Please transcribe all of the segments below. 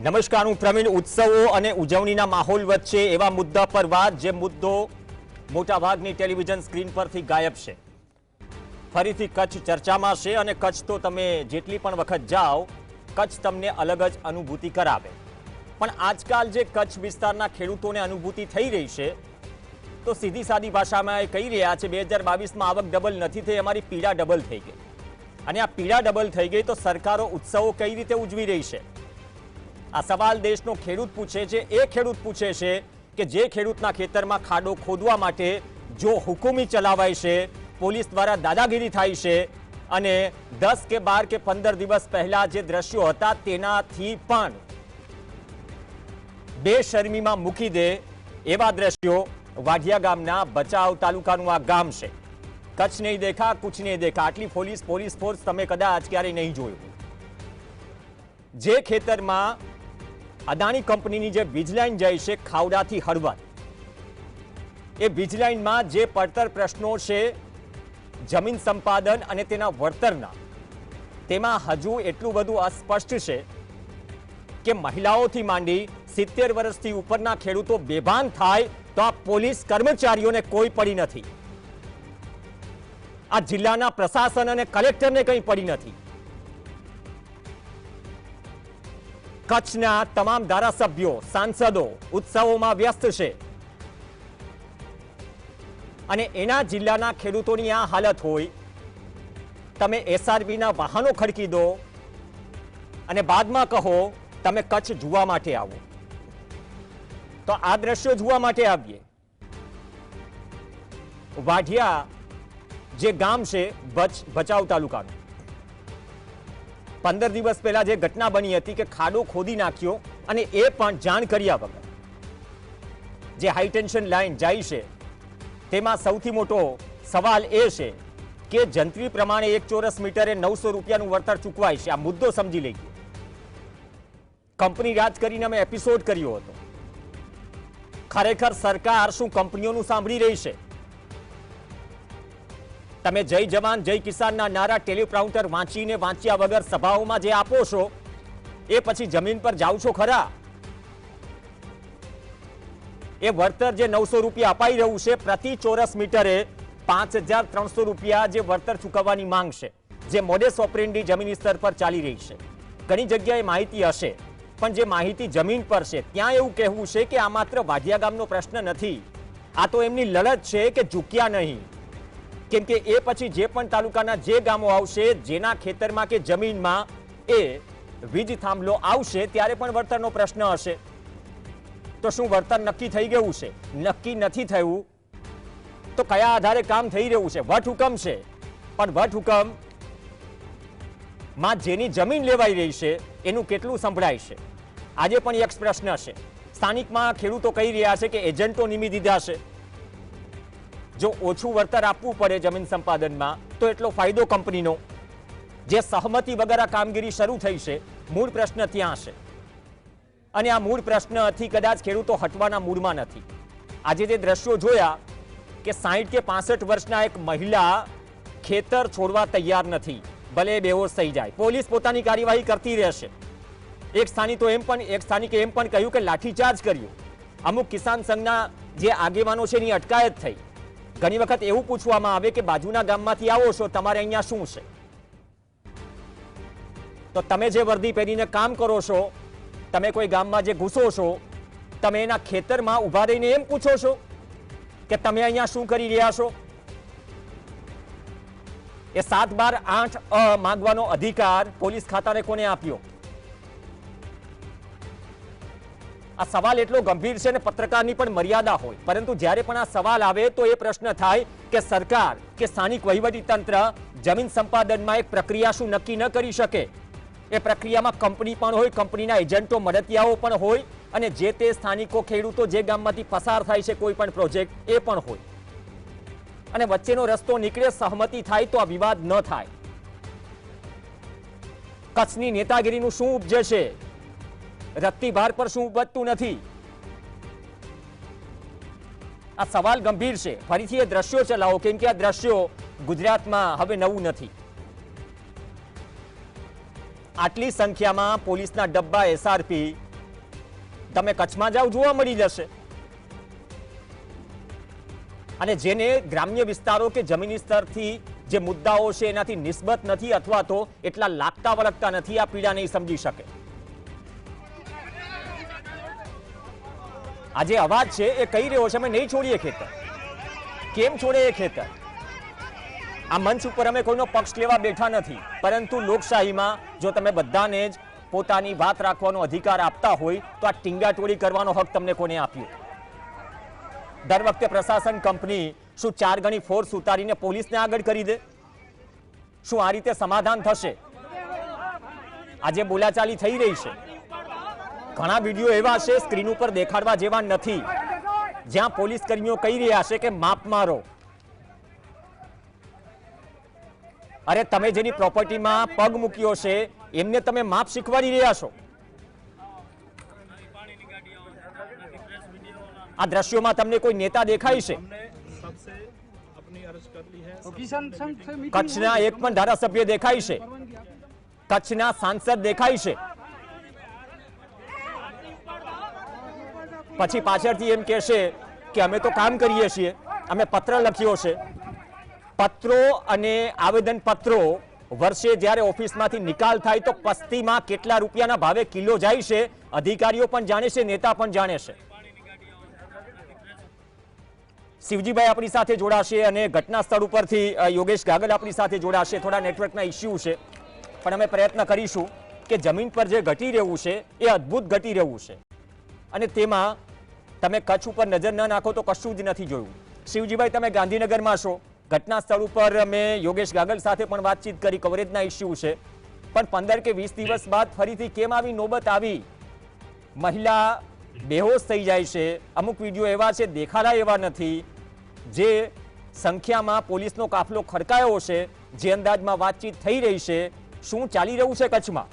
નમસ્કાર, હું પ્રવીણ. ઉત્સવો અને ઉજવણીના માહોલ વચ્ચે એવા મુદ્દા પર વાત જે મુદ્દો મોટાભાગની ટેલિવિઝન સ્ક્રીન પરથી ગાયબ છે. ફરીથી કચ્છ ચર્ચામાં છે અને કચ્છ તો તમે જેટલી પણ વખત જાઓ કચ્છ તમને અલગ જ અનુભૂતિ કરાવે. પણ આજકાલ જે કચ્છ વિસ્તારના ખેડૂતોને અનુભૂતિ થઈ રહી છે તો સીધી સાદી ભાષામાં એ કહી રહ્યા છે 2022માં આવક ડબલ નથી થઈ, અમારી પીડા ડબલ થઈ ગઈ. અને આ પીડા ડબલ થઈ ગઈ તો સરકારો ઉત્સવો કઈ રીતે ઉજવી રહી છે? આ સવાલ દેશનો ખેડૂત પૂછે છે. એ ખેડૂત પૂછે છે કે જે ખેડૂતના ખેતરમાં ખાડો ખોદવા માટે જો હુકુમી ચલાવાય છે, પોલીસ દ્વારા દાદાગીરી થાય છે અને 10 કે 12 કે 15 દિવસ પહેલા જે દ્રશ્યો હતા તેનાથી પણ બેશરમીમાં મૂકી દે એવા દ્રશ્યો વાઢિયા ગામના ભચાઉ તાલુકાનું આ ગામ છે. કચ્છ નહીં દેખા, કુછ નહીં દેખા. આટલી પોલીસ ફોર્સ તમે કદાચ ક્યારેય નહીં જોયું. જે ખેતરમાં અદાણી કંપનીની જે વીજલાઈન જાય છે ખાવડાથી હળવદ, એ વીજલાઈનમાં જે પડતર પ્રશ્નો છે જમીન સંપાદન અને તેના વળતરના, તેમાં હજુ એટલું બધું અસ્પષ્ટ છે કે મહિલાઓથી માંડી 70 વર્ષથી ઉપરના ખેડૂતો બેભાન થાય તો આ પોલીસ કર્મચારીઓને કોઈ પડી નથી. આ જિલ્લાના પ્રશાસન અને કલેક્ટરને કંઈ પડી નથી. કચ્છના તમામ ધારાસભ્યો, સાંસદો ઉત્સવોમાં વ્યસ્ત છે અને એના જિલ્લાના ખેડૂતોની આ હાલત હોય. તમે એસઆરબીના વાહનો ખડકી દો અને બાદમાં કહો તમે કચ્છ જોવા માટે આવો. તો આ દ્રશ્યો જોવા માટે આવીએ. વાઢિયા જે ગામ છે ભચાઉ તાલુકાનું, 15 દિવસ પહેલા જે ઘટના બની હતી કે ખાડો ખોદી નાખ્યો અને એ પણ જાણ કર્યા વગર. જે હાઈ ટેન્શન લાઈન જાય છે તેમાં સૌથી મોટો સવાલ એ છે કે જંત્રી પ્રમાણે 1 ચોરસ મીટરે 900 રૂપિયાનું વળતર ચૂકવાય છે. આ મુદ્દો સમજી લઈએ. કંપની રાજ કરીને અમે એપિસોડ કર્યો હતો. ખરેખર સરકાર શું કંપનીઓનું સાંભળી રહી છે? તમે જય જવાન જય કિસાનના નારા ટેલિપ્રાઉન્ટર વાંચ્યા વગર સભાઓમાં જે આપો છો એ પછી જમીન પર જાઓ છો ખરા? એ વળતર જે 900 રૂપિયા અપાઈ રહ્યું છે, પ્રતિ ચોરસ મીટરે 5300 રૂપિયા જે વળતર ચૂકવવાની માંગ છે, જે મોડેસ ઓપરેન્ડી જમીન સ્તર પર ચાલી રહી છે. ઘણી જગ્યાએ માહિતી હશે પણ જે માહિતી જમીન પર છે ત્યાં એવું કહેવું છે કે આ માત્ર વાઢિયા ગામનો પ્રશ્ન નથી, આ તો એમની લડત છે કે ઝૂક્યા નહીં. કેમ કે એ પછી જે પણ તાલુકાના જે ગામો આવશે જેના ખેતરમાં કે જમીનમાં એ વીજ થાંભલો આવશે ત્યારે પણ વળતરનો પ્રશ્ન હશે. તો શું વળતર નક્કી થઈ ગયું છે? નક્કી નથી થયું તો કયા આધારે કામ થઈ રહ્યું છે? વટહુકમ છે, પણ વટહુકમ માં જેની જમીન લેવાઈ રહી છે એનું કેટલું સંભળાય છે? આજે પણ એક પ્રશ્ન છે. સ્થાનિકમાં ખેડૂતો કહી રહ્યા છે કે એજન્ટો નિમી દીધા છે. જો ઓછું વળતર આપવું પડે જમીન સંપાદનમાં તો એટલો ફાયદો કંપનીનો. જે સહમતિ વગર આ કામગીરી શરૂ થઈ છે, મૂળ પ્રશ્ન ત્યાં છે અને આ મૂળ પ્રશ્નથી કદાચ ખેડૂતો હટવાના મૂડમાં નથી. આજે જે દ્રશ્યો જોયા કે 60 કે 65 વર્ષના એક મહિલા ખેતર છોડવા તૈયાર નથી, ભલે બેહોશ થઈ જાય. પોલીસ પોતાની કાર્યવાહી કરતી રહેશે. એક સ્થાનિકે એમ પણ કહ્યું કે લાઠીચાર્જ કર્યું. અમુક કિસાન સંઘના જે આગેવાનો છે એની અટકાયત થઈ. ઘણી વખત એવું પૂછવામાં આવે કે બાજુના ગામમાંથી આવો છો, તમારે અહીંયા શું છે? તો તમે જે વર્દી પહેરીને કામ કરો છો, તમે કોઈ ગામમાં જે ઘૂસો છો, તમે એના ખેતરમાં ઊભા રહીને એમ પૂછો છો કે તમે અહીંયા શું કરી રહ્યા છો? એ 7, 12, 8 માંગવાનો અધિકાર પોલીસ ખાતાને કોને આપ્યો? આ સવાલ એટલો ગંભીર છે ને પત્રકારની પણ મર્યાદા હોય, પરંતુ જ્યારે પણ આ સવાલ આવે તો એ પ્રશ્ન થાય કે સરકાર કે સ્થાનિક વહીવટી તંત્ર જમીન સંપાદનમાં એક પ્રક્રિયા શું નક્કી ન કરી શકે? એ પ્રક્રિયામાં કંપની પણ હોય, કંપનીના એજન્ટો મળતિયાઓ પણ હોય અને જે તે સ્થાનિકો ખેડૂતો જે ગામમાંથી પસાર થાય છે કોઈ પણ પ્રોજેક્ટ એ પણ હોય અને વચ્ચેનો રસ્તો નીકળે, સહમતિ થાય તો આ વિવાદ ન થાય. કચ્છની નેતાગીરીનું શું ઉપજે છે? રત્તીભાર પર શું ઉપજતું નથી? આ સવાલ ગંભીર છે. ફરીથી એ દ્રશ્યો ચલાવો, કેમ કે આ દ્રશ્યો ગુજરાતમાં હવે નવું નથી. આટલી સંખ્યામાં પોલીસના ડબ્બા, એસઆરપી તમે કચ્છમાં જાઓ, જોવા મળી જશે. અને જેને ગ્રામ્ય વિસ્તારો કે જમીની સ્તરથી જે મુદ્દાઓ છે એનાથી નિસ્બત નથી અથવા તો એટલા લાગતા વળગતા નથી, આ પીડા નહીં સમજી શકે. આ જે અવાજ છે એ કહી રહ્યો છે અમે નહીં છોડીએ ખેતર. કેમ છોડે એ ખેતર? આ મંચ ઉપર અમે કોઈનો પક્ષ લેવા બેઠા નથી, પરંતુ લોકશાહીમાં જો તમે બધાને જ પોતાની વાત રાખવાનો અધિકાર આપતા હોય તો આ ટીંગાટોળી કરવાનો હક તમને કોને આપ્યો? દર વખતે પ્રશાસન કંપની શું 4 ગણી ફોર્સ ઉતારીને પોલીસને આગળ કરી દે? શું આ રીતે સમાધાન થશે? આજે બોલાચાલી થઈ રહી છે, ઘણા વિડીયો એવા છે સ્ક્રીન ઉપર દેખાડવા જેવા નથી, જ્યાં પોલીસ કર્મીઓ કહી રહ્યા છે કે માપ મારો. અરે તમે જેની પ્રોપર્ટીમાં પગ મૂક્યો છે એમને તમે માપ શીખવાડી રહ્યા છો. આ દ્રશ્યોમાં તમને કોઈ નેતા દેખાય છે? કચ્છના એક પણ ધારાસભ્ય દેખાય છે? કચ્છના સાંસદ દેખાય છે? પછી પાછળથી એમ કહેશે કે અમે તો કામ કરીએ છીએ, અમે પત્ર લખ્યો છે. પત્રો અને આવેદન પત્રો વર્ષે જ્યારે ઓફિસમાંથી નિકાલ થાય તો પસ્તીમાં કેટલા રૂપિયાના ભાવે કિલો જાય છે અધિકારીઓ પણ જાણે છે, નેતા પણ જાણે છે. શિવજીભાઈ આપણી સાથે જોડાશે અને ઘટના સ્થળ ઉપરથી યોગેશ ગાગલ આપણી સાથે જોડાશે. થોડા નેટવર્કના ઇસ્યુ છે પણ અમે પ્રયત્ન કરીશું કે જમીન પર જે ઘટી રહ્યું છે એ અદ્ભુત ઘટી રહ્યું છે અને તેમાં તમે કચ્છ ઉપર નજર ન નાખો તો કશું જ નથી જોયું. શિવજીભાઈ તમે ગાંધીનગરમાં છો, ઘટના સ્થળ ઉપર અમે યોગેશ ગાગલ સાથે પણ વાતચીત કરી, કવરેજના ઇસ્યુ છે, પણ 15 કે 20 દિવસ બાદ ફરીથી કેમ આવી નોબત આવી? મહિલા બેહોશ થઈ જાય છે, અમુક વિડીયો એવા છે દેખાડા એવા નથી, જે સંખ્યામાં પોલીસનો કાફલો ખડકાયો છે, જે અંદાજમાં વાતચીત થઈ રહી છે. શું ચાલી રહ્યું છે કચ્છમાં?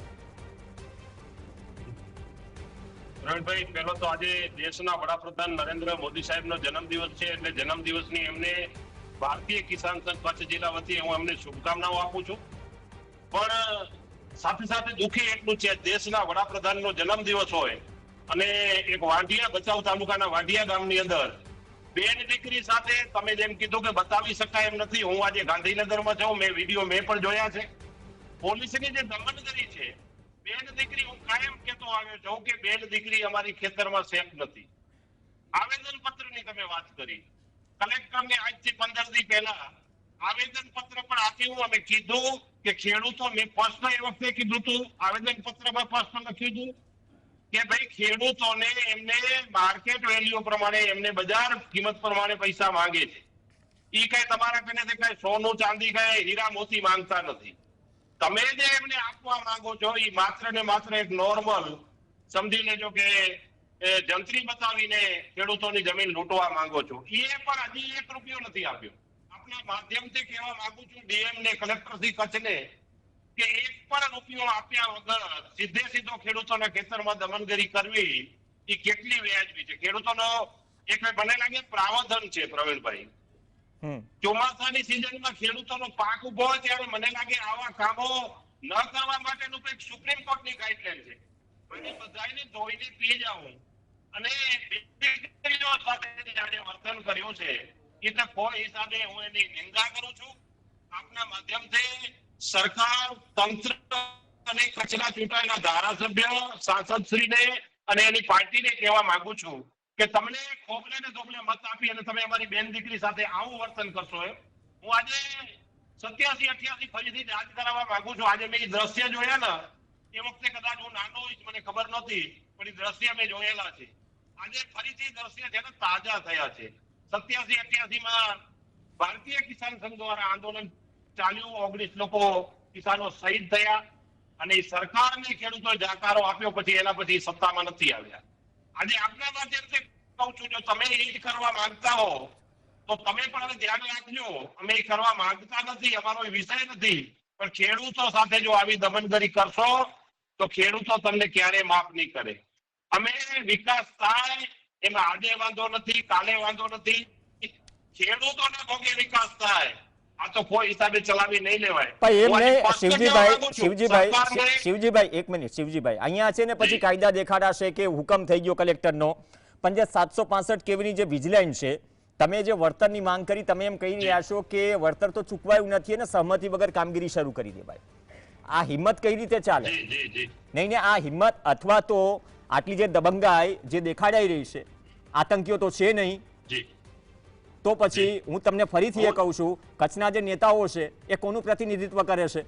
પ્રવીણભાઈ, પહેલો તો આજે દેશના વડાપ્રધાન નરેન્દ્ર મોદી સાહેબનો જન્મદિવસ છે, એટલે જન્મદિવસની એમને ભારતીય કિસાન સંઘ કચ્છ જિલ્લા વતી હું એમને શુભકામનાઓ આપું છું. પણ સાથે સાથે દુઃખી એટલું છે, દેશના વડાપ્રધાનનો જન્મદિવસ હોય અને એક વાંઢિયા, ભચાઉ તાલુકાના વાંઢિયા ગામની અંદર બેન દીકરી સાથે તમે જેમ કીધું કે બતાવી શકાય એમ નથી. હું આજે ગાંધીનગરમાં છું, મેં વિડીયો પણ જોયા છે. પોલીસની જે દમનગરી છે, બેન દીકરી, હું કાયમ કહેતો આવ્યો છું કે બેન દીકરી અમારી ખેતરમાં સેફ નથી. આવેદન પત્રની તમે વાત કરી, કલેક્ટરને આજથી 15 દી પહેલા આવેદન પત્ર પણ આપ્યું. અમે કીધું કે ખેડૂતો, મેં પર્સનલ એ વખતે કીધું હતું, આવેદન પત્રમાં પર્સનલ લખ્યું હતું કે ભાઈ ખેડૂતોને એમને માર્કેટ વેલ્યુ પ્રમાણે, એમને બજાર કિંમત પ્રમાણે પૈસા માંગે છે. એ કઈ તમારા કને કઈ સોનું ચાંદી કઈ હીરા મોતી માંગતા નથી. તમે જે એમને આપવા માંગો છો એ માત્ર ને માત્ર એક નોર્મલ સમજી લેજો કે જંત્રી બતાવીને ખેડૂતોની જમીન લૂંટવા માંગો છો. એ પણ હજી 1 રૂપિયો નથી આપ્યો. આપના માધ્યમથી કહેવા માંગુ છું ડીએમ ને, કલેક્ટર શ્રી કચ્છને, કે 1 પણ રૂપિયો આપ્યા વગર સીધો ખેડૂતોના ખેતરમાં દમનગરી કરવી એ કેટલી વ્યાજબી છે? ખેડૂતોનો એક મને લાગે પ્રાવધાન છે પ્રવીણભાઈ. ચોમાસાની સિઝનમાં ખેડૂતોનો પાક ઉભો હોય ત્યારે મને લાગે આવા કામો ન કરવા માટેનું કંઈક સુપ્રીમ કોર્ટની ગાઈડલાઈન છે. અને બધાને ધોઈને પી જાઉં અને સાથે વર્તન કર્યું છે એ તો કોઈ હિસાબે હું એની નિંદા કરું છું. આપના માધ્યમથી સરકાર, તંત્ર અને કચ્છના ચૂંટાયેલા ધારાસભ્ય, સાંસદશ્રીને અને એની પાર્ટીને કહેવા માંગુ છું કે તમને ખોબલે ને ધોબલે મત આપી અને તમે અમારી બેન દીકરી સાથે આવું વર્તન કરશો. હું આજે 87-88 ફરીથી યાદ કરાવવા માંગુ છું. આજે મેં દ્રશ્ય જોયા ને, એ વખતે કદાચ હું નાનો હોઈશ, મને ખબર નહોતી, પણ એ દ્રશ્ય મેં જોયેલા છે. આજે ફરીથી દ્રશ્ય છે ને તાજા થયા છે. 87-88માં ભારતીય કિસાન સંઘ દ્વારા આંદોલન ચાલ્યું, 19 લોકો કિસાનો શહીદ થયા અને સરકારને ખેડૂતોએ જાકારો આપ્યો, પછી એના પછી સત્તામાં નથી આવ્યા. આજે આપના માધ્યમથી કહું છું, જો તમે એ જ કરવા માંગતા હો તો તમે પણ હવે ધ્યાન રાખજો. અમે એ કરવા માંગતા નથી, અમારો વિષય નથી, પણ ખેડૂતો સાથે જો આવી દમનગરી કરશો તો ખેડૂતો તમને ક્યારે માફ નહીં કરે. અમે વિકાસ થાય એમાં આજે વાંધો નથી, કાલે વાંધો નથી, ખેડૂતોના ભોગે વિકાસ થાય. આ તો કોઈ હિસાબે ચલાવી નહીં લેવાય. પણ એમ હું આજે નહીં સ્પષ્ટ કહેવા માંગુ છું, સરકારને- શિવજીભાઈ એક મિનિટ શિવજીભાઈ, અહીંયા છે ને પછી કાયદા દેખાડાશે કે હુકમ થઈ ગયો કલેક્ટરનો, પણ જે 765 કેવીની જે વિજિલન્સ છે, તમે જે વળતરની માંગ કરી, તમે એમ કહી રહ્યા છો કે વળતર તો ચૂકવાયું નથી અને સહમતિ વગર કામગીરી શરૂ કરી દેવાય. આ હિંમત કઈ રીતે ચાલે? જી જી જી નહીં ને આ હિંમત અથવા તો આટલી જે દબંગાઈ જે દેખાડાઈ રહી છે, આતંકીઓ તો છે નહીં, જી તો પછી હું તમને ફરીથી એ કહું છું, કચ્છના જે નેતાઓ છે એ કોનું પ્રતિનિધિત્વ કરે છે?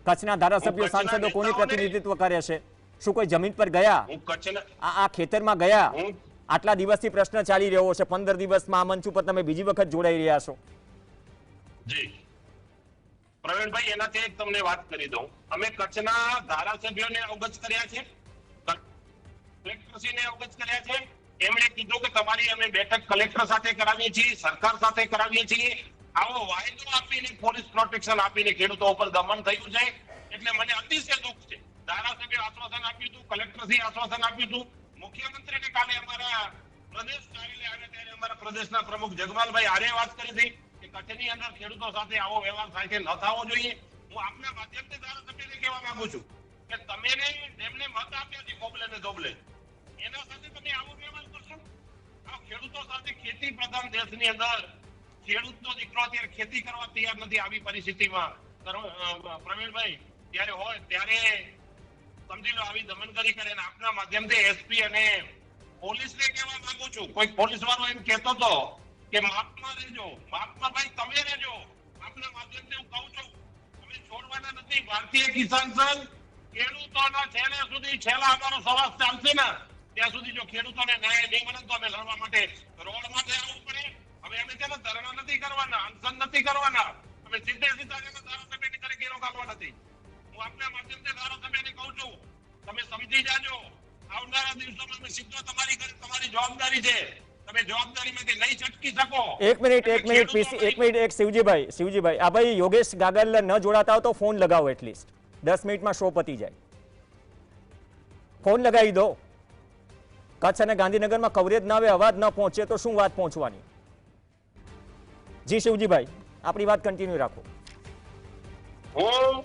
કચ્છના ધારાસભ્યો, સાંસદો કોનું પ્રતિનિધિત્વ કરે છે? શું કોઈ જમીન પર ગયા? હું કચ્છના આ ખેતરમાં ગયા? હું આટલા દિવસથી પ્રશ્ન ચાલી રહ્યો છે, 15 દિવસમાં આ મંચ ઉપર તમે બીજી વખત જોડાઈ રહ્યા છો. જી પ્રવીણભાઈ, એનાથી એક તમને વાત કરી દઉં. અમે કચ્છના ધારાસભ્યોને અવગત કર્યા છે, કલેક્ટરશ્રીને અવગત કર્યા છે. એમણે કીધું કે તમારી અમે બેઠક કલેક્ટર સાથે કરાવીએ છીએ, સરકાર સાથે કરાવીએ છીએ. આવો વાયદો આપીને, પોલીસ પ્રોટેક્શન આપીને ખેડૂતો ઉપર દમન થયું છે. એટલે મને અતિશય દુઃખ છે. ધારાસભ્ય આશ્વાસન આપ્યું હતું, કલેક્ટરશ્રી આશ્વાસન આપ્યું હતું, મુખ્યમંત્રીને કાલે અમારા પ્રદેશ કાર્યાલય આવ્યા ત્યારે અમારા પ્રદેશના પ્રમુખ જગમાલભાઈ આરે વાત કરી હતી કે કચ્છની અંદર ખેડૂતો સાથે આવો વ્યવહાર થાય છે, ન થવો જોઈએ. હું આપના માધ્યમથી ધારાસભ્યને કહેવા માંગુ છું કે તમે જેમને મત આપ્યા છે કોબલે ને ધોબલે, એના સાથે તમે આવો વ્યવહાર કરશો? આ ખેડૂતો સાથે, ખેતી પ્રધાન દેશની અંદર ખેડૂતનો દીકરો અત્યારે ખેતી કરવા તૈયાર નથી. આવી પરિસ્થિતિમાં પ્રવીણભાઈ ત્યારે હોય ત્યારે સમજી લો આવી દમનગરી કરે. આપના માધ્યમથી એસપી અને પોલીસને કહેવા માંગુ છું, કોઈ પોલીસ વાળો એમ કહેતો હતો કે માપમાં રહેજો, માપમાં ભાઈ તમે રહેજો. આપના માધ્યમથી હું કહું છું, અમે છોડવાના નથી. ભારતીય કિસાન સંઘ ખેડૂતોના છેલ્લે સુધી, છેલ્લા અમારો સવાલ ચાલશે ને ત્યાં સુધી જો ખેડૂતોને ન્યાય નહીં મળે તો અમે લડવા માટે રોડ માટે આવવું પડે. હવે અમે છે ને ધરણા નથી કરવાના, અનશન નથી કરવાના, અમે સીધે સીધા ધારાસભ્યની તરીકે ઘેરો કાઢવા નથી. હું આપના માધ્યમથી ધારાસભ્યને કહું છું, તમે સમજી જાજો. આવનારા દિવસોમાં અમે સીધો તમારી જવાબદારી છે, તમે જવાબદારીમાંથી નહીં છટકી શકો. એક મિનિટ શિવજીભાઈ, આ ભાઈ યોગેશ ગાગલ ન જોડાતા હોય તો ફોન લગાવો, એટલીસ્ટ 10 મિનિટમાં શો પતી જાય. ફોન લગાવી દો. કચ્છ અને ગાંધીનગરમાં કવરેજ ના આવે, અવાજ ન પહોંચે તો શું વાત પહોંચવાની? જી શિવજીભાઈ, આપણી વાત કન્ટિન્યુ રાખો. હું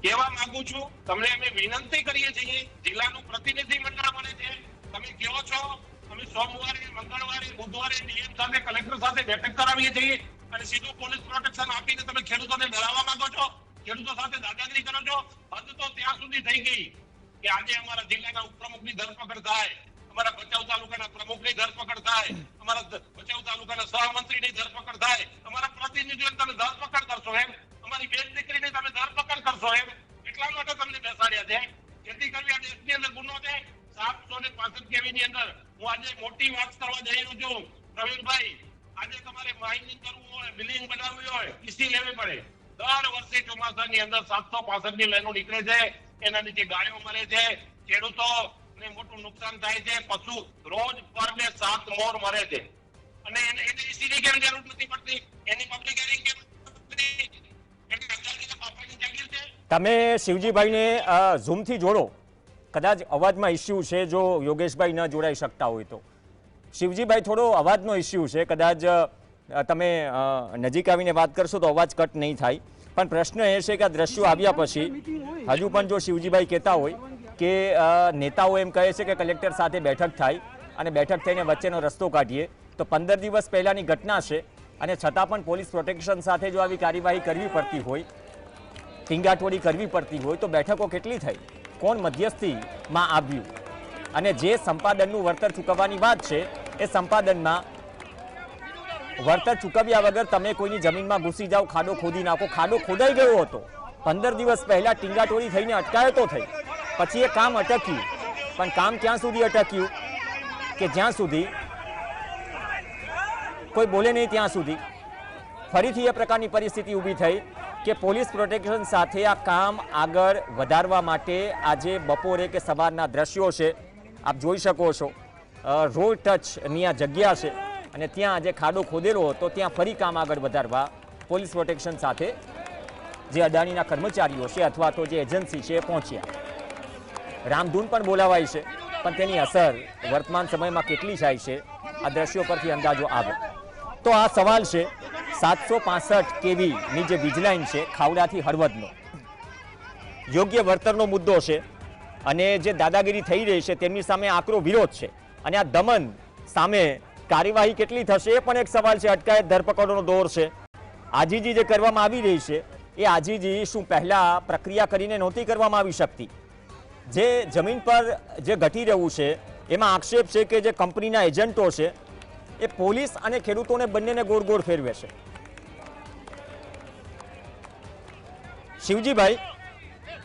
કહેવા માંગુ છું, તમને અમે વિનંતી કરીએ છીએ, જિલ્લાનું પ્રતિનિધિ મંડળ બને છે, તમે કહો છો અમે સોમવારે, મંગળવારે, બુધવારે ડીએમ સાથે, કલેક્ટર સાથે બેઠક કરાવીએ છીએ અને સીધું પોલીસ પ્રોટેક્શન આપીને તમે ખેડૂતોને ડરાવવા માંગો છો, ખેડૂતો સાથે દાદાગીરી કરો છો. હદ તો ત્યાં સુધી થઈ ગઈ કે આજે અમારા જિલ્લાના ઉપપ્રમુખની ધરપકડ થાય, અમારા ભચાઉ તાલુકાના પ્રમુખની ધરપકડ થાય, અમારા ભચાઉ તાલુકાના સહમંત્રીની ધરપકડ થાય, અમારા પ્રતિનિધિઓની તમે ધરપકડ કરશો એમ, અમારી બેન દીકરીની તમે ધરપકડ કરશો એમ, એટલા માટે તમને બેસાડ્યા છે. ખેતી કરવી આ દેશની અંદર ગુનો છે. 765 કેવીની અંદર હું આજે મોટી વાત કરવા જઈ રહ્યો છું પ્રવીણભાઈ. આજે તમારે માઇનિંગ કરવું હોય, બિલિંગ બનાવવી હોય, ઈસી લેવી પડે. દર વર્ષે ચોમાસાની અંદર 765 ની લાઈનો નીકળે છે, એના નીચે ગાયો મરે છે, ખેડૂતો ને મોટું નુકસાન થાય છે, પશુ રોજ પર ડે 7 મોર મરે છે અને એને ઈસીની કેમ જરૂર નથી પડતી? એની પબ્લિક હિયરિંગ કેમ નથી? એટલે અંદાજે પાપાની જાગીર છે. તમે શિવજીભાઈને ઝૂમથી જોડો, કદાચ અવાજમાં ઇસ્યુ છે. જો યોગેશભાઈ ન જોડાઈ શકતા હોય તો શિવજીભાઈ, થોડો અવાજનો ઇસ્યુ છે, કદાચ તમે નજીક આવીને વાત કરશો તો અવાજ કટ નહીં થાય. પણ પ્રશ્ન એ છે કે આ દ્રશ્યો આવ્યા પછી હજુ પણ જો શિવજીભાઈ કહેતા હોય કે નેતાઓ એમ કહે છે કે કલેક્ટર સાથે બેઠક થાય અને બેઠક થઈને વચ્ચેનો રસ્તો કાઢીએ, તો 15 દિવસ પહેલાની ઘટના છે અને છતાં પણ પોલીસ પ્રોટેક્શન સાથે જો આવી કાર્યવાહી કરવી પડતી હોય, ટીંગાટોળી કરવી પડતી હોય, તો બેઠકો કેટલી થઈ? કોણ મધ્યસ્થીમાં આવ્યું? અને જે સંપાદનનું વળતર ચૂકવવાની વાત છે, એ સંપાદનમાં વળતર ચૂકવ્યા વગર તમે કોઈની જમીનમાં ઘૂસી જાઓ, ખાડો ખોદી નાખો. ખાડો ખોદાઈ ગયો હતો 15 દિવસ પહેલા, ટીંગાટોળી થઈને અટકાયતો થઈ, પછી એ કામ અટક્યું. પણ કામ ક્યાં સુધી અટક્યું? કે જ્યાં સુધી કોઈ બોલે નહીં ત્યાં સુધી. ફરીથી એ પ્રકારની પરિસ્થિતિ ઊભી થઈ કે પોલીસ પ્રોટેક્શન સાથે આ કામ આગળ વધારવા માટે આજે બપોરે કે સવારના દ્રશ્યો છે, આપ જોઈ શકો છો. રોડ ટચની આ જગ્યા છે અને ત્યાં આજે ખાડો ખોદેલો હતો, ત્યાં ફરી કામ આગળ વધારવા પોલીસ પ્રોટેક્શન સાથે જે અદાણીના કર્મચારીઓ છે અથવા તો જે એજન્સી છે એ પહોંચ્યા. રામધૂન પણ બોલાવાય છે, પણ તેની અસર વર્તમાન સમયમાં કેટલી થાય છે આ દ્રશ્યો પરથી અંદાજો આવે. તો આ સવાલ છે, 765 કેવીની જે વીજલાઈન છે ખાવડાથી હળવદનો યોગ્ય વળતરનો મુદ્દો છે અને જે દાદાગીરી થઈ રહી છે તેમની સામે આકરો વિરોધ છે અને આ દમન સામે કાર્યવાહી કેટલી થશે એ પણ એક સવાલ છે. અટકાયત ધરપકડનો દોર છે. આજીજી જે કરવામાં આવી રહી છે એ આજીજી શું પહેલા પ્રક્રિયા કરીને નહોતી કરવામાં આવી શકતી? જે જમીન પર જે ઘટી રહ્યું છે એમાં આક્ષેપ છે કે જે કંપનીના એજન્ટો છે એ પોલીસ અને ખેડૂતોને બંનેને ગોળ ગોળ ફેરવે છે. શિવજીભાઈ,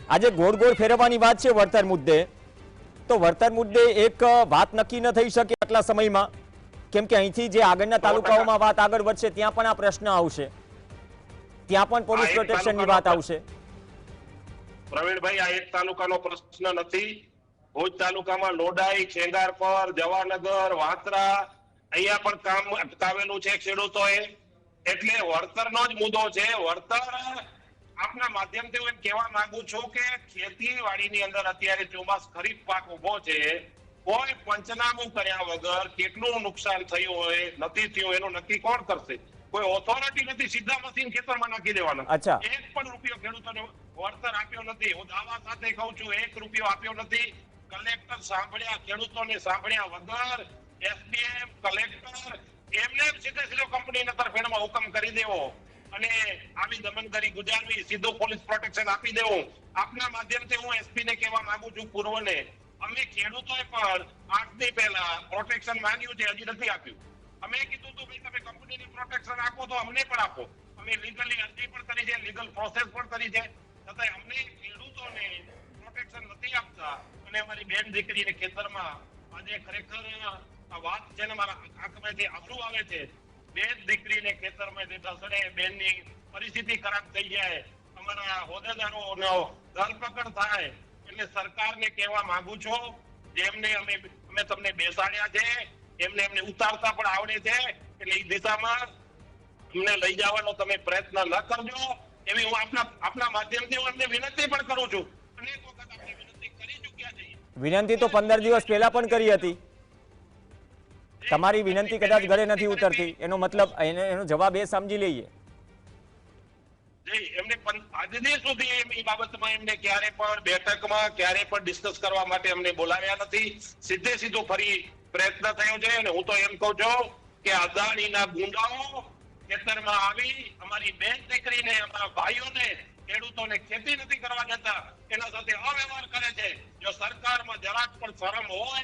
આજે ગોળ ગોળ ફેરવવાની વાત છે વળતર મુદ્દે, તો વળતર મુદ્દે એક વાત નક્કી ન થઈ શકે આટલા સમયમાં? કેમ કે અહીંથી જે આગળના તાલુકાઓમાં વાત આગળ વધશે ત્યાં પણ આ પ્રશ્ન આવશે, ત્યાં પણ પોલીસ પ્રોટેક્શનની વાત આવશે. પ્રવીણભાઈ, આ એક તાલુકાનો પ્રશ્ન નથી. ભુજ તાલુકામાં લોડાઈ, ખેંગારપર, જવાનગર, વાત્રા અહીંયા પણ કામ અટકાવેલું છે ખેડૂતોએ. એટલે વળતરનો જ મુદ્દો છે. વળતર આપના માધ્યમથી હું એમ કહેવા માંગુ છું કે ખેતીવાડીની અંદર અત્યારે ચોમાસ ખરીફ પાક ઉભો છે. કોઈ પંચનામું કર્યા વગર કેટલું નુકસાન થયું હોય નથી થયું એનું નક્કી કોણ કરશે? કોઈ ઓથોરિટી નથી. સીધા મશીન ખેતરમાં નાખી દેવાના. અચ્છા. એક પણ રૂપિયો ખેડૂતોને વળતર આપ્યો નથી. હું દાવા સાથે કહું છું, 1 રૂપિયો આપ્યો નથી. કલેક્ટર સાંભળ્યા, ખેડૂતોને સાંભળ્યા વગર એસડીએમ, કલેક્ટર એમને સીધો કંપનીના તરફેણમાં હુકમ કરી દેવો અને આવી દમનગરી ગુજારવી, સીધું પોલીસ પ્રોટેક્શન આપી દેવું. આપના માધ્યમથી હું એસપી ને કહેવા માંગુ છું, પૂર્વને, અમે ખેડૂતોએ પણ 8 દી પહેલા પ્રોટેક્શન માંગ્યું છે, હજી નથી આપ્યું. અમે કીધું તો ભાઈ તમે કંપનીને પ્રોટેક્શન આપો તો અમને પણ આપો. અમે લીગલી અરજી પણ કરી છે, લીગલ પ્રોસેસ પણ કરી છે, છતાંય અમને ખેડૂતોને પ્રોટેક્શન નથી આપતા. અને અમારી બેન દીકરીને ખેતરમાં આજે ખરેખર આ વાત છે ને મારા આંખમાંથી આંસુ આવે છે. બેન દીકરીને ખેતરમાં જે ધસડે, બેનની પરિસ્થિતિ ખરાબ થઈ જાય, અમારા હોદ્દેદારોનો ધરપકડ થાય. એટલે સરકારને કહેવા માંગુ છું, જેમને અમે તમને બેસાડ્યા છે એમને ઉતારતા પણ આવડે છે, એટલે એ દિશામાં અમને લઈ જવાનો તમે પ્રયત્ન ન કરજો એવી હું આપના માધ્યમથી હું અમને વિનંતી પણ કરું છું. અનેક વખત આપણે વિનંતી કરી ચૂક્યા છીએ. વિનંતી તો 15 દિવસ પહેલા પણ કરી હતી. તમારી વિનંતી કદાચ ગળે નથી ઉતરતી, એનો મતલબ એનો જવાબ એ સમજી લઈએ. એમને આજની સુધી એ બાબતમાં એમને ક્યારે પણ બેઠકમાં ક્યારે પણ ડિસ્કસ કરવા માટે અમને બોલાવ્યા નથી. સીધો ફરી પ્રયત્ન થયો છે. અને હું તો એમ કહું છું કે અદાણીના ગુંડાઓ ખેતરમાં આવી અમારી બેન દીકરીને, અમારા ભાઈઓને, ખેડૂતોને ખેતી નથી કરવા દેતા, એના સાથે અવ્યવહાર કરે છે. જો સરકારમાં જરાક પણ શરમ હોય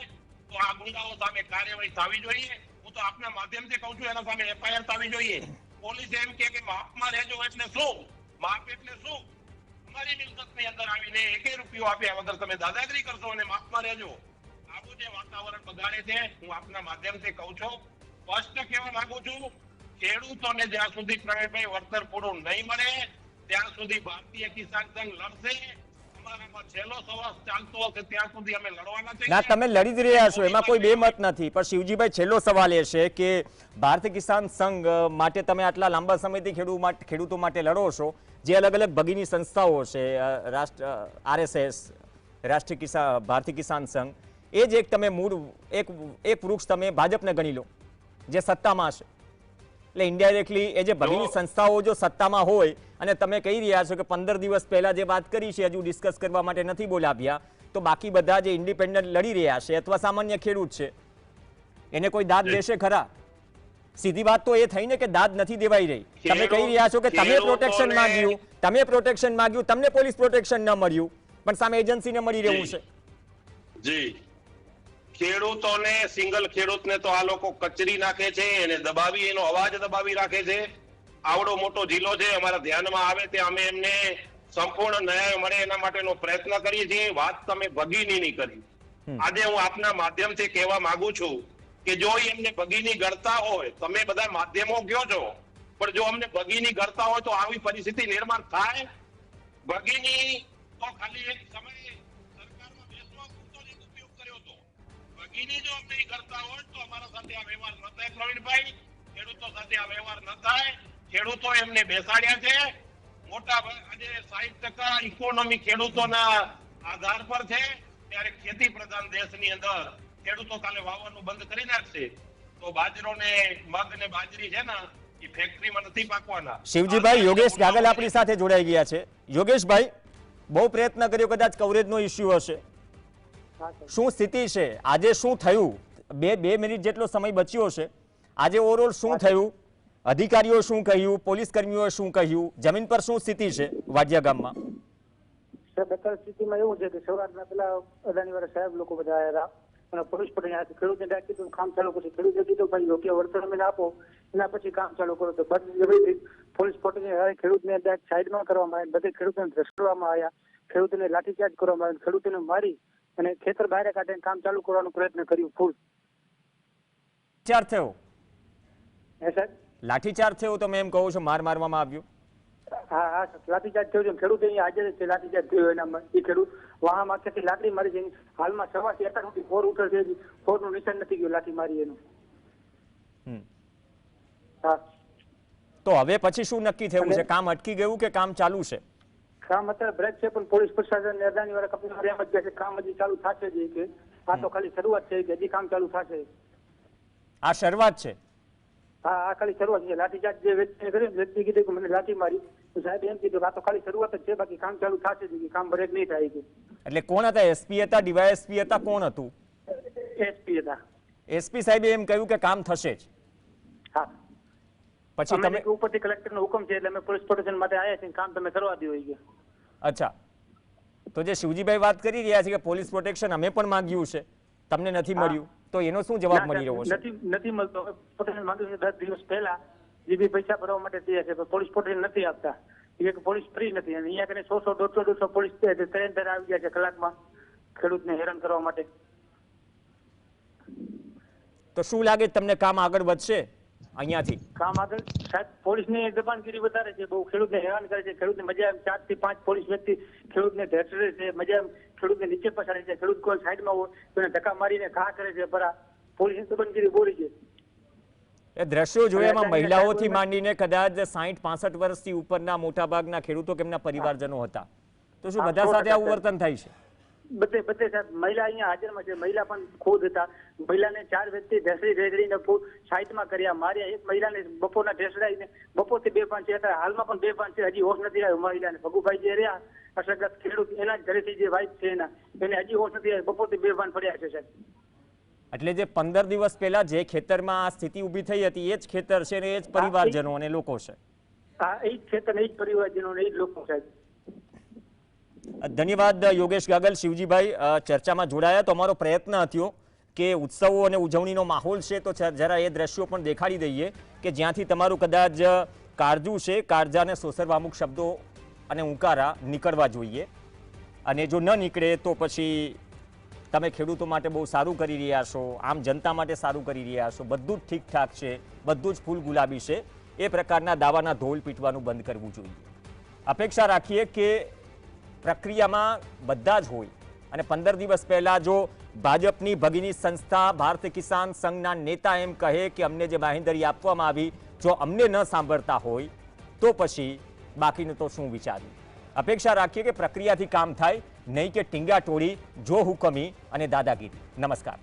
તો આ ગુંડાઓ સામે કાર્યવાહી થવી જોઈએ. હું તો આપના માધ્યમથી કહું છું, એના સામે એફઆઈઆર થવી જોઈએ. પોલીસ એમ કે માપમાં રહેજો એટલે શું? માપ એટલે શું? અમારી મિલકતની અંદર આવીને 1 રૂપિયો આપ્યા વગર તમે દાદાગીરી કરશો અને માપમાં રહેજો. આવું જે વાતાવરણ બગાડે છે, હું આપના માધ્યમથી કહું છું, સ્પષ્ટ કહેવા માંગુ છું, ખેડૂતોને જ્યાં સુધી પ્રવીણભાઈ વળતર પૂરું નહીં મળે ત્યાં સુધી ભારતીય કિસાન સંઘ લડશે. અમારામાં છેલ્લો સવાલ ચાલતો હશે ત્યાં સુધી અમે લડવાના છે. ના, તમે લડી જ રહ્યા છો, એમાં કોઈ બેમત નથી. પણ શિવજીભાઈ, છેલ્લો સવાલ એ છે કે ભારતીય કિસાન સંઘ માટે તમે આટલા લાંબા સમયથી ખેડૂતો માટે લડો છો. જે અલગ અલગ ભગીની સંસ્થાઓ છે, RSS, ભારતીય કિસાન સંઘ, એ જ એક તમે મૂળ એક વૃક્ષ તમે ભાજપને ગણી લો જે સત્તામાં છે. એટલે ઇન્ડાયરેક્ટલી એ જે ભગીની સંસ્થાઓ જો સત્તામાં હોય અને તમે કહી રહ્યા છો કે 15 દિવસ પહેલા જે વાત કરી છે હજુ ડિસ્કસ કરવા માટે નથી બોલાવ્યા, તો બાકી બધા જે ઇન્ડિપેન્ડન્ટ લડી રહ્યા છે અથવા સામાન્ય ખેડૂત છે એને કોઈ દાદ દેશે ખરા? સીધી વાત તો એ થઈ ને કે દાદ નથી દેવાઈ રહી. તમે કહી રહ્યા છો કે તમે પ્રોટેક્શન માંગ્યું, તમને પોલીસ પ્રોટેક્શન ન મળ્યું, પણ સામે એજન્સીને મળી રહ્યું છે. જી, ખેડૂતોને, સિંગલ ખેડૂતને તો આ લોકો કચરી નાખે છે, એને દબાવી, એનો અવાજ દબાવી રાખે છે. આવડો મોટો જિલ્લો છે, અમારા ધ્યાનમાં આવે તે અમે એમને સંપૂર્ણ ન્યાય મળે એના માટેનો પ્રયત્ન કરીએ છીએ. વાત તમે ભગીની નહીં કરી. આજે હું આપના માધ્યમથી કહેવા માંગુ છું કે જો એમને ભગીની ગણતા હોય, તમે બધા માધ્યમો કયો છો, પણ જો અમને ભગીની ગણતા હોય તો આવી પરિસ્થિતિ નિર્માણ થાય? ભગીની તો ખાલી એક સમય સરકારમાં બેસવા પૂરતો જ ઉપયોગ કર્યો હતો. ભગીની જો અમને કરતા હોય તો અમારા સાથે આ વ્યવહાર ન થાય. પ્રવીણભાઈ, ખેડૂતો સાથે આ વ્યવહાર ન થાય. ખેડૂતો એમને બેસાડ્યા છે. મોટા આજે 60% ઇકોનોમી ખેડૂતોના આધાર પર છે. ત્યારે ખેતી પ્રધાન દેશની અંદર ખેડૂતો કાલે વાવવાનું બંધ કરી નાખશે તો બાજરો ને મગ ને બાજરી છે ને એ ફેક્ટરીમાં નથી પાકવાના. શિવજીભાઈ, યોગેશ ગાગલ આપણી સાથે જોડાઈ ગયા છે. યોગેશભાઈ, બહુ પ્રયત્ન કર્યો, કદાચ કવરેજનો ઇસ્યુ હશે. શું સ્થિતિ છે આજે? શું થયું? બે મિનિટ જેટલો સમય બચ્યો છે. આજે ઓવરઓલ શું થયું? અધિકારીઓ શું કહ્યું? પોલીસ કર્મીઓએ શું કહ્યું? જમીન પર શું સ્થિતિ છે વાડિયા ગામમાં? સાહેબ, અત્યારે સ્થિતિમાં એવું છે કે સવારના પેલા અદાણીવાળા સાહેબ લોકો બધા આવ્યા હતા અને પોલીસ પટેલ ખેડૂતને ડાક કીધું કામ ચાલુ કરશે. ખેડૂતે કીધું ભાઈ યોગ્ય વળતર અમને આપો, એના પછી કામ ચાલુ કરો. તો બધી પોલીસ પટેલ ખેડૂતને ડાક સાઈડમાં કરવામાં આવ્યા, બધે ખેડૂતોને ધસડવામાં આવ્યા, ખેડૂતોને લાઠીચાર્જ કરવામાં આવ્યા, ખેડૂતોને મારી અને ખેતર બહાર કાઢીને કામ ચાલુ કરવાનો પ્રયત્ન કર્યો. ફૂલ ચાર્જ થયો? હે સાહેબ, લાઠીચાર્જ થયો તમે એમ કહો છો? માર મારવામાં આવ્યો? હા હા, લાઠીચાર્જ થયો છે. ખેડૂત અહીંયા હાજર છે. લાઠીચાર્જ થયો એનામાં એ ખેડૂત વાહ માથેથી લાકડી મારી છે. હાલમાં સવારથી અત્યાર સુધી ફોર ઉઠે છે, ફોરનું નિશાન નથી ગયું લાઠી મારી એનું. હા, તો હવે પછી શું નક્કી થયું છે? કામ અટકી ગયું કે કામ ચાલુ છે? કામ અત્યારે બ્રેક છે, પણ પોલીસ પ્રશાસન અદાણી વાળા કંપની એમ જ કહે છે કામ હજી ચાલુ થશે જ, કે આ તો ખાલી શરૂઆત છે, કે હજી કામ ચાલુ થશે. આ શરૂઆત છે? હા, આ ખાલી શરૂઆત છે. લાઠીચાર્જ જે વ્યક્તિએ કર્યું, વ્યક્તિ કીધું કે મને લાઠી મારી, તો સાહેબ એમ કીધું કે આ તો ખાલી શરૂઆત જ છે, બાકી કામ ચાલુ થશે જ, કામ બ્રેક નહીં થાય. એટલે કોણ હતા? એસપી હતા? ડીવાયએસપી હતા? કોણ હતું? એસપી હતા. એસપી સાહેબે એમ કહ્યું કે કામ થશે જ. હા, પછી તમે ઉપરથી કલેક્ટરનો હુકમ છે એટલે અમે પોલીસ પ્રોટેક્શન માટે આવ્યા છીએ, કામ તમે કરવા દો. અચ્છા, તો જે શિવજીભાઈ વાત કરી રહ્યા છે કે પોલીસ પ્રોટેક્શન અમે પણ માંગ્યું છે, તમને નથી મળ્યું, તો એનો શું જવાબ મળી રહ્યો છે? નથી મળતો. પ્રોટેક્શન માંગ્યું છે 10 દિવસ પહેલા, જે બી પૈસા ભરવા માટે તૈયાર છે, પણ પોલીસ પ્રોટેક્શન નથી આપતા. એ પોલીસ ફ્રી નથી. અને અહીંયા કને 100 150 પોલીસ તૈયાર આવી ગયા છે કલાકમાં ખેડૂતને હેરાન કરવા માટે. તો શું લાગે તમને કામ આગળ વધશે અહીંયાથી? કામ આગળ સાહેબ, પોલીસની દબાણગીરી વધારે છે, બહુ ખેડૂતને હેરાન કરે છે. ખેડૂતને મજા 4 થી 5 પોલીસ વ્યક્તિ ખેડૂતને ઢેસડે છે, મજા ખેડૂતને નીચે પસાડે છે. ખેડૂત કોઈ સાઈડમાં હોય તો એને ધક્કા મારીને ઘા કરે છે. પર પોલીસની દબાણગીરી બોલી છે. એ દ્રશ્યો જોયામાં મહિલાઓથી માંડીને કદાચ 60-65 વર્ષથી ઉપરના મોટા ભાગના ખેડૂતો કે એમના પરિવારજનો હતા. તો શું બધા સાથે આવું વર્તન થાય છે? બધે સાહેબ, મહિલા અહીંયા હાજરમાં છે. મહિલા પણ ખુદ હતા. મહિલાને 4 વ્યક્તિ ઢેસડીને સાઈડમાં કર્યા, માર્યા. એક મહિલાને બપોરના ઢેસડાઈને બપોરથી બેભાન છે. અત્યારે હાલમાં પણ બેભાન છે. હજી હોશ નથી આવ્યો મહિલાને. ભગુભાઈ જે રહ્યા અસરગ્રસ્ત ખેડૂત, એના જ ઘરેથી જે વાઇફ છે એને હજી હોશ નથી આવ્યો. બપોરથી બેભાન પડ્યા છે સાહેબ. એટલે જે 15 દિવસ પહેલા જે ખેતરમાં આ સ્થિતિ ઊભી થઈ હતી એ જ ખેતર છે ને એ જ પરિવારજનો અને લોકો છે? હા, એ જ ખેતર, એ જ પરિવારજનો અને એ જ લોકો સાહેબ. ધન્યવાદ યોગેશ ગાગલ. શિવજીભાઈ ચર્ચામાં જોડાયા. તો અમારો પ્રયત્ન હતો કે ઉત્સવો અને ઉજવણીનો માહોલ છે, તો જરા એ દ્રશ્યો પણ દેખાડી દઈએ કે જ્યાંથી તમારું કદાચ કાળજું છે, કાળજાને સોસરવા અમુક શબ્દો અને ઉંકારા નીકળવા જોઈએ, અને જો ન નીકળે તો પછી તમે ખેડૂતો માટે બહુ સારું કરી રહ્યા છો, આમ જનતા માટે સારું કરી રહ્યા છો, બધું જ ઠીકઠાક છે, બધું જ ફૂલ ગુલાબી છે, એ પ્રકારના દાવાના ઢોલ પીટવાનું બંધ કરવું જોઈએ. અપેક્ષા રાખીએ કે પ્રક્રિયામાં બધા જ હોય, અને 15 દિવસ પહેલા જો ભાજપની ભગીની સંસ્થા ભારતીય કિસાન સંઘના નેતા એમ કહે કે અમને જે બાંહેધરી આપવામાં આવી જો અમને ન સાંભળતા હોય તો પછી બાકીનું તો શું વિચાર્યું? અપેક્ષા રાખીએ કે પ્રક્રિયાથી કામ થાય, નહીં કે ટીંગા ટોળી, જો હુકમી અને દાદાગીરી. નમસ્કાર.